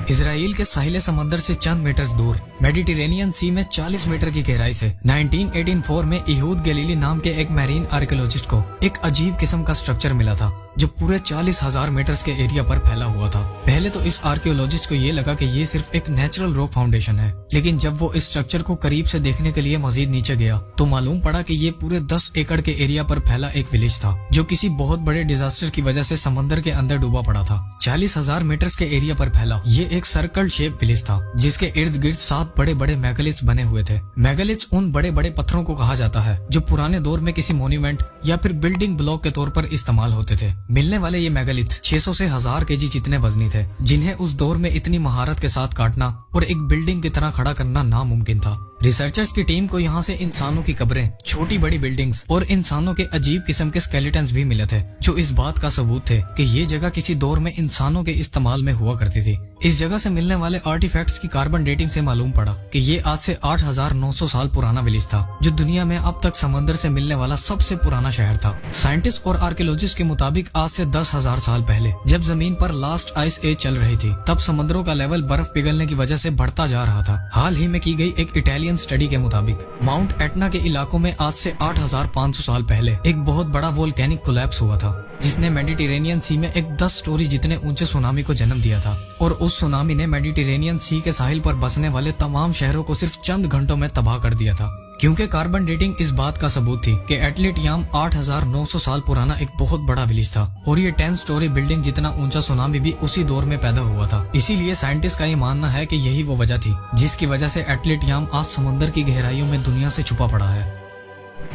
Israel के साहिल समंदर से चंद मीटर दूर मेडिटेरेनियन सी में 40 मीटर की गहराई से 1984 में इहूद गलीली नाम के एक मैरीन आर्कियोलॉजिस्ट को एक अजीब किस्म का स्ट्रक्चर मिला था जो पूरे 40,000 मीटर के एरिया पर फैला हुआ था। पहले तो इस आर्कियोलॉजिस्ट को ये लगा कि ये सिर्फ एक नेचुरल रॉक फाउंडेशन है, लेकिन जब वो इस स्ट्रक्चर को करीब से देखने के लिए मजीद नीचे गया तो मालूम पड़ा कि ये पूरे 10 एकड़ के एरिया पर फैला एक विलेज था जो किसी बहुत बड़े डिजास्टर की वजह से समंदर के अंदर डूबा पड़ा था। 40,000 मीटर के एरिया पर फैला ये एक सर्कल शेप विलेज था जिसके इर्द गिर्द 7 बड़े बड़े मेगालिथ्स बने हुए थे। मेगालिथ्स उन बड़े बड़े पत्थरों को कहा जाता है जो पुराने दौर में किसी मॉन्यूमेंट या फिर बिल्डिंग ब्लॉक के तौर पर इस्तेमाल होते थे। मिलने वाले ये मेगालिथ 600 से 1000 केजी जितने वजनी थे, जिन्हें उस दौर में इतनी महारत के साथ काटना और एक बिल्डिंग की तरह खड़ा करना नामुमकिन था। रिसर्चर्स की टीम को यहाँ से इंसानों की कब्रें, छोटी बड़ी बिल्डिंग्स और इंसानों के अजीब किस्म के स्केलेटन्स भी मिले थे जो इस बात का सबूत थे कि ये जगह किसी दौर में इंसानों के इस्तेमाल में हुआ करती थी। इस जगह से मिलने वाले आर्टिफैक्ट्स की कार्बन डेटिंग से मालूम पड़ा कि ये आज से 8,900 साल पुराना विलेज था जो दुनिया में अब तक समंदर से मिलने वाला सबसे पुराना शहर था। साइंटिस्ट और आर्कियोलॉजिस्ट के मुताबिक आज से 10,000 साल पहले जब जमीन पर लास्ट आइस एज चल रही थी तब समुद्रों का लेवल बर्फ पिघलने की वजह से बढ़ता जा रहा था। हाल ही में की गई एक इटालियन स्टडी के मुताबिक माउंट एटना के इलाकों में आज से 8,500 साल पहले एक बहुत बड़ा वोल्केनिक कोलैप्स हुआ था जिसने मेडिटेरेनियन सी में एक 10 स्टोरी जितने ऊंचे सुनामी को जन्म दिया था और उस सुनामी ने मेडिटेरेनियन सी के साहिल पर बसने वाले तमाम शहरों को सिर्फ चंद घंटों में तबाह कर दिया था। क्योंकि कार्बन डेटिंग इस बात का सबूत थी कि एटलेट याम 8,900 साल पुराना एक बहुत बड़ा विलेज था और ये 10 स्टोरी बिल्डिंग जितना ऊंचा सुनामी भी उसी दौर में पैदा हुआ था। इसीलिए साइंटिस्ट का ये मानना है कि यही वो वजह थी जिसकी वजह से एटलेट याम आज समुद्र की गहराइयों में दुनिया से छुपा पड़ा है।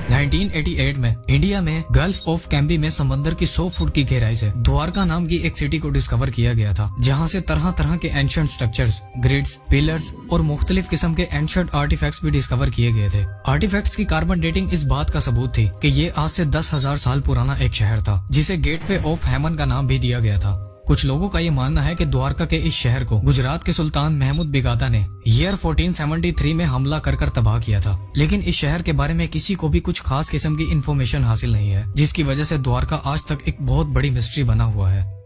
1988 में इंडिया में गल्फ ऑफ कैम्बी में समंदर की 100 फुट की गहराई से द्वारका नाम की एक सिटी को डिस्कवर किया गया था जहां से तरह तरह के एंशिएंट स्ट्रक्चर्स, ग्रिड्स, पिलर्स और मुख्तलिफ किस्म के एंशिएंट आर्टिफैक्ट्स भी डिस्कवर किए गए थे। आर्टिफैक्ट्स की कार्बन डेटिंग इस बात का सबूत थी कि ये आज से 10,000 साल पुराना एक शहर था जिसे गेटवे ऑफ हेमन का नाम भी दिया गया था। कुछ लोगों का ये मानना है कि द्वारका के इस शहर को गुजरात के सुल्तान महमूद बिगादा ने ईयर 1473 में हमला कर तबाह किया था, लेकिन इस शहर के बारे में किसी को भी कुछ खास किस्म की इंफॉर्मेशन हासिल नहीं है जिसकी वजह से द्वारका आज तक एक बहुत बड़ी मिस्ट्री बना हुआ है।